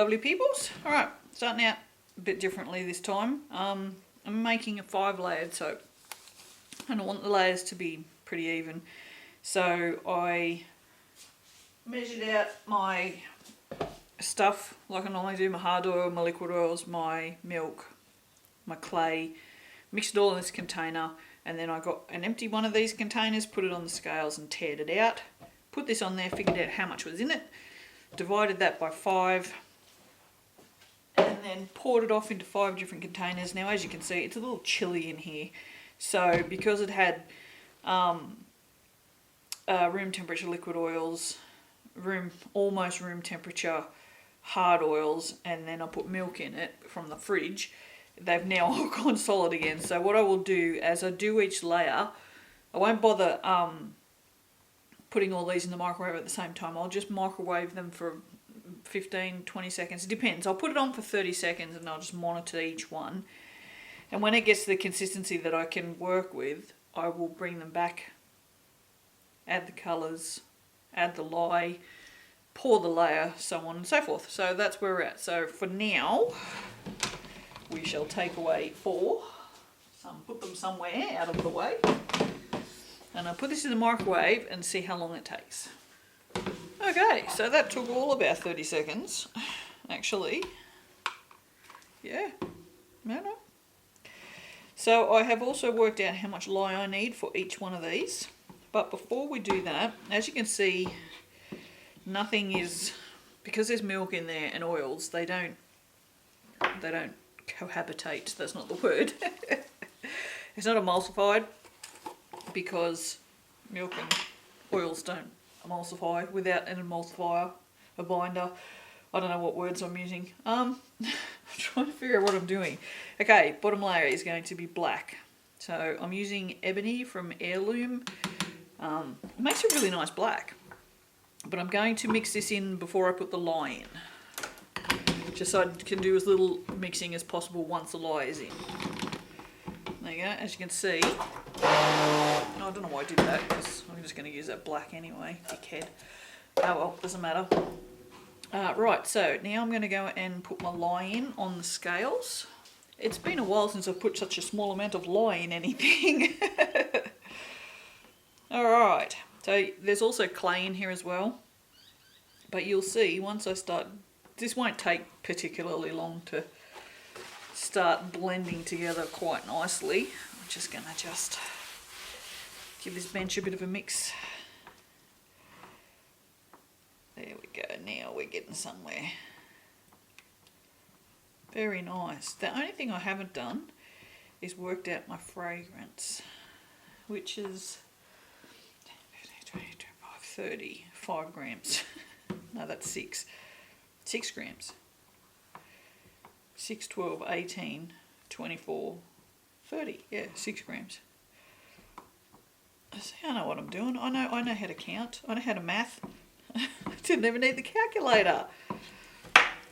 lovely peoples. Alright, starting out a bit differently this time. I'm making a 5-layered soap and I want the layers to be pretty even. So I measured out my stuff like I normally do, my hard oil, my liquid oils, my milk, my clay, mixed it all in this container, and then I got an empty one of these containers, put it on the scales and tared it out, put this on there, figured out how much was in it, divided that by 5, and then poured it off into 5 different containers. Now as you can see, it's a little chilly in here, so because it had room temperature liquid oils, almost room temperature hard oils, and then I put milk in it from the fridge, they've now all gone solid again. So what I will do as I do each layer, I won't bother putting all these in the microwave at the same time. I'll just microwave them for 15-20 seconds. It depends. I'll put it on for 30 seconds and I'll just monitor each one. And when it gets to the consistency that I can work with, I will bring them back, add the colours, add the lye, pour the layer, so on and so forth. So that's where we're at. So for now, we shall take away 4. Put them somewhere out of the way. And I'll put this in the microwave and see how long it takes. Okay, so that took all about 30 seconds, actually. Yeah, no. So I have also worked out how much lye I need for each one of these. But before we do that, as you can see, nothing is, because there's milk in there and oils, they don't cohabitate, that's not the word. It's not emulsified because milk and oils don't emulsify without an emulsifier, a binder. I don't know what words I'm using. I'm trying to figure out what I'm doing. Okay, bottom layer is going to be black. So I'm using ebony from Heirloom. It makes a really nice black. But I'm going to mix this in before I put the lye in. Just so I can do as little mixing as possible once the lye is in. There you go, as you can see. I don't know why I did that, because I'm just going to use that black anyway, dickhead. Oh well, doesn't matter. Right, so now I'm going to go and put my lye in on the scales. It's been a while since I've put such a small amount of lye in anything. Alright, so there's also clay in here as well. But you'll see once I start, this won't take particularly long to start blending together quite nicely. I'm just going to give this bench a bit of a mix. There we go, now we're getting somewhere. Very nice. The only thing I haven't done is worked out my fragrance, which is 35 grams. No, that's 6 grams. 6, 12, 18, 24, 30. Yeah, 6 grams. See, I know what I'm doing. I know how to count. I know how to math. I didn't even need the calculator.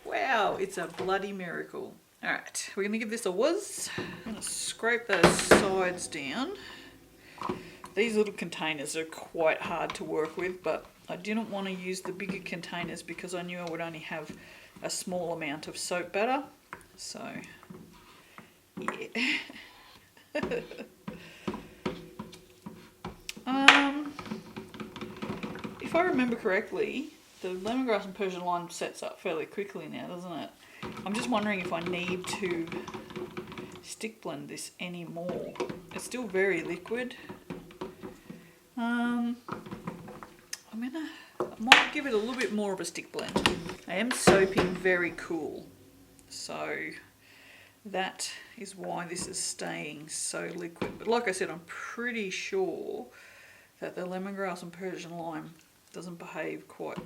Wow, it's a bloody miracle. Alright, we're going to give this a whiz. I'm going to scrape those sides down. These little containers are quite hard to work with, but I didn't want to use the bigger containers because I knew I would only have a small amount of soap batter. So, yeah. If I remember correctly, the lemongrass and Persian lime sets up fairly quickly now, doesn't it? I'm just wondering if I need to stick blend this anymore. It's still very liquid. I might give it a little bit more of a stick blend. I am soaping very cool, so that is why this is staying so liquid. But like I said, I'm pretty sure that the lemongrass and Persian lime doesn't behave quite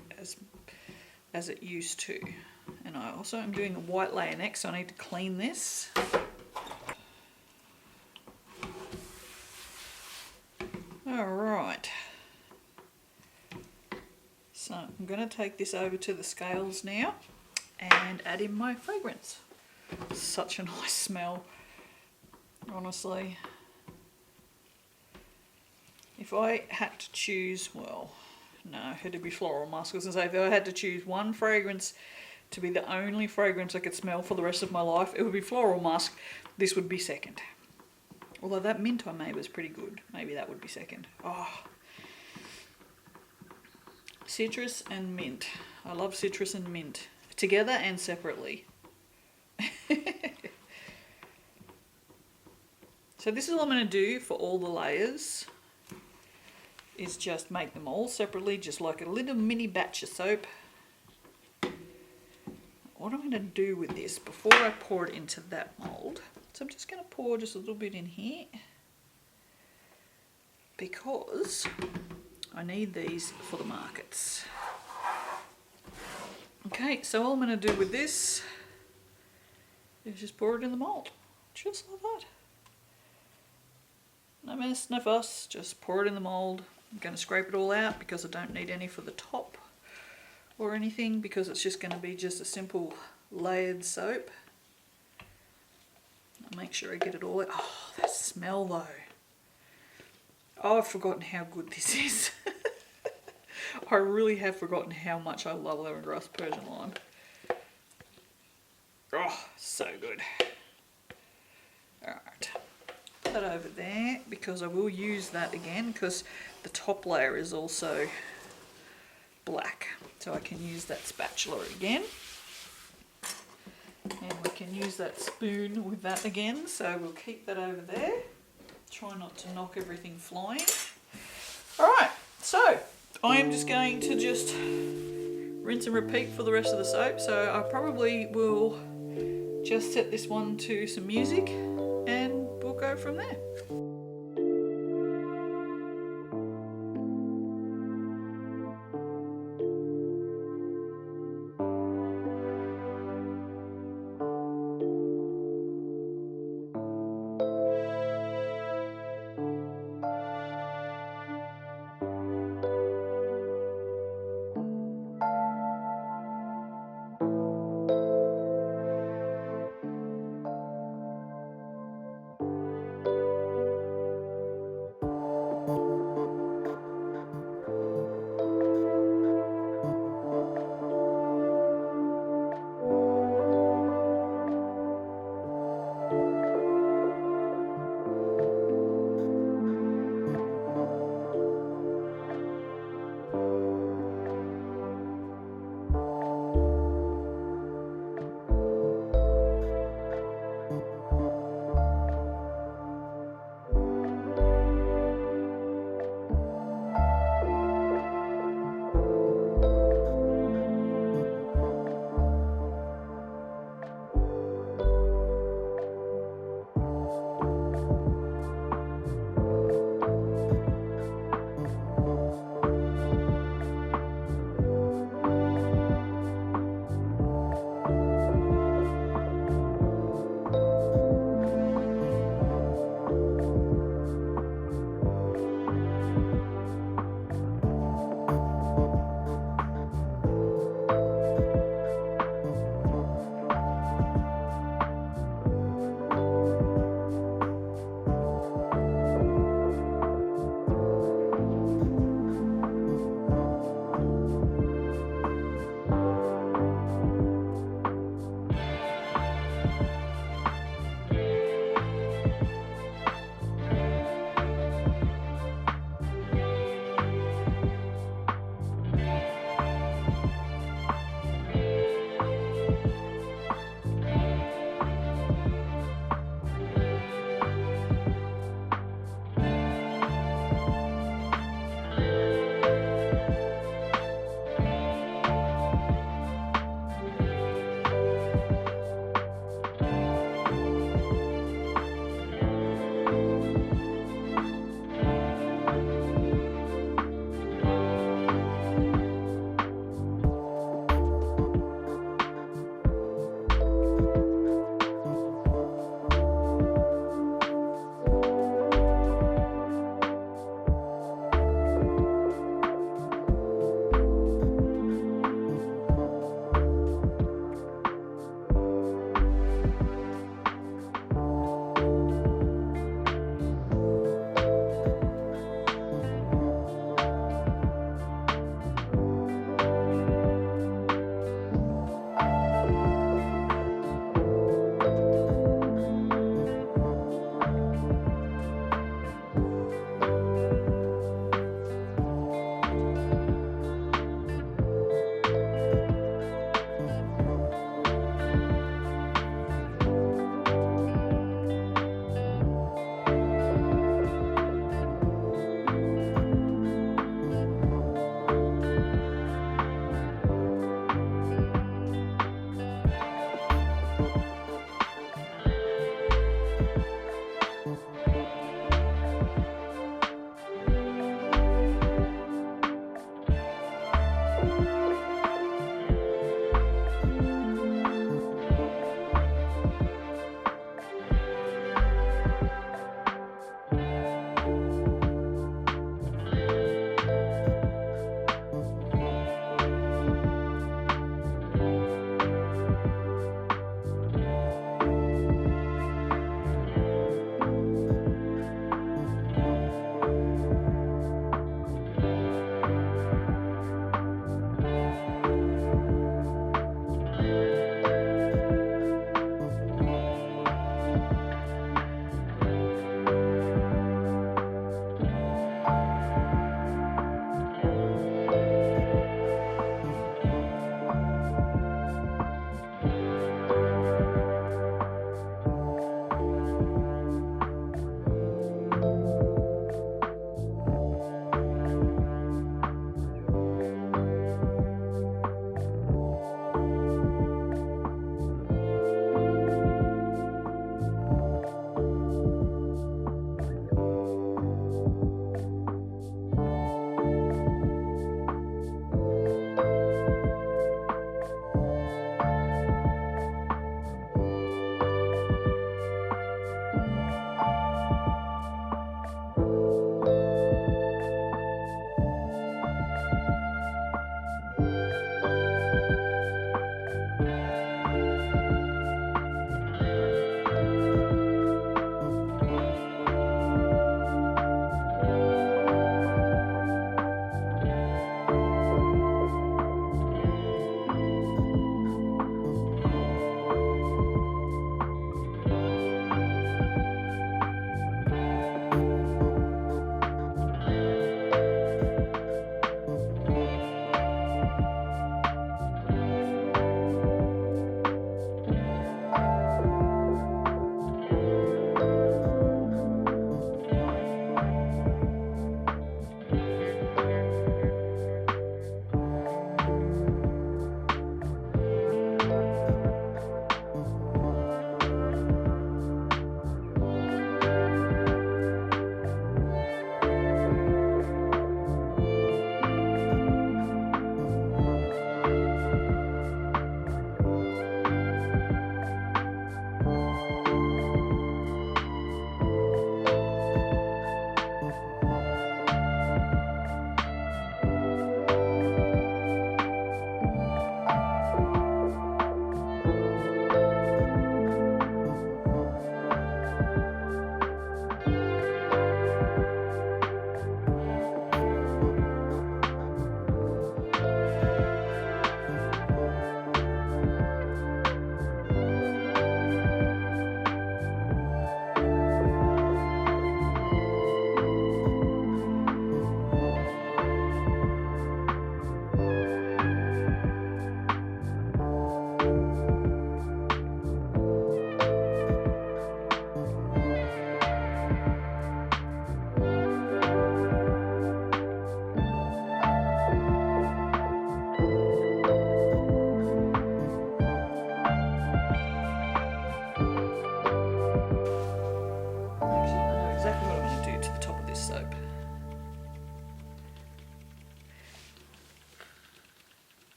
as it used to. And I also am doing a white layer next, so I need to clean this. Alright. So I'm going to take this over to the scales now and add in my fragrance. Such a nice smell, honestly. If I had to choose, well, no, it had to be floral musk. I was going to say, if I had to choose one fragrance to be the only fragrance I could smell for the rest of my life, it would be floral musk. This would be second. Although that mint I made was pretty good. Maybe that would be second. Oh. Citrus and mint. I love citrus and mint. Together and separately. So this is what I'm going to do for all the layers. Is just make them all separately, just like a little mini batch of soap. What I'm going to do with this before I pour it into that mould, so I'm just going to pour just a little bit in here because I need these for the markets. Okay, so all I'm going to do with this is just pour it in the mould, just like that. No mess, no fuss, just pour it in the mould. I'm going to scrape it all out because I don't need any for the top or anything, because it's just going to be just a simple layered soap. I'll make sure I get it all out. Oh, that smell though. Oh, I've forgotten how good this is. I really have forgotten how much I love lemongrass Persian lime. Oh, so good. Alright. Put that over there because I will use that again because the top layer is also black. So I can use that spatula again. And we can use that spoon with that again. So we'll keep that over there. Try not to knock everything flying. Alright, so I am just going to just rinse and repeat for the rest of the soap. So I probably will just set this one to some music and we'll go from there.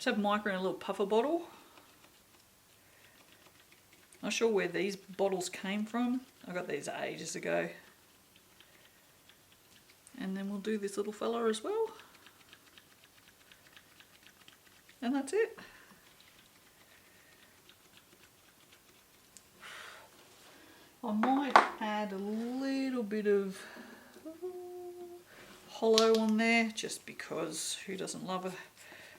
have micro in a little puffer bottle. Not sure where these bottles came from. I got these ages ago. And then we'll do this little fella as well. And that's it. I might add a little bit of hollow on there, just because who doesn't love a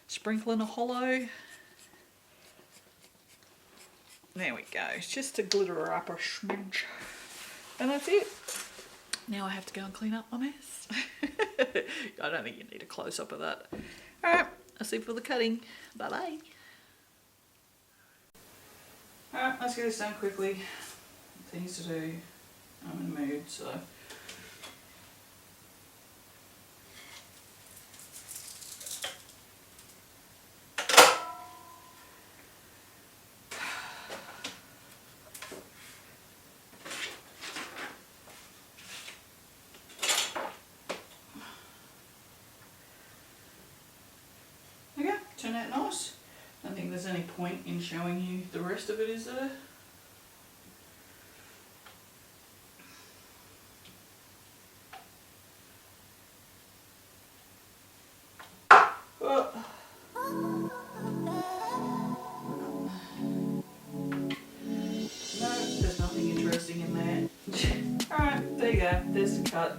sprinkle in a hollow. There we go, just to glitter her up a smidge. And that's it. Now I have to go and clean up my mess. I don't think you need a close-up of that. Alright, I'll see you for the cutting. Bye-bye. Alright, let's get this done quickly. Things to do. I'm in the mood, so. Okay, turned out nice. I don't think there's any point in showing you the rest of it, is there? There's nothing interesting in there. Alright, there you go. There's the cut.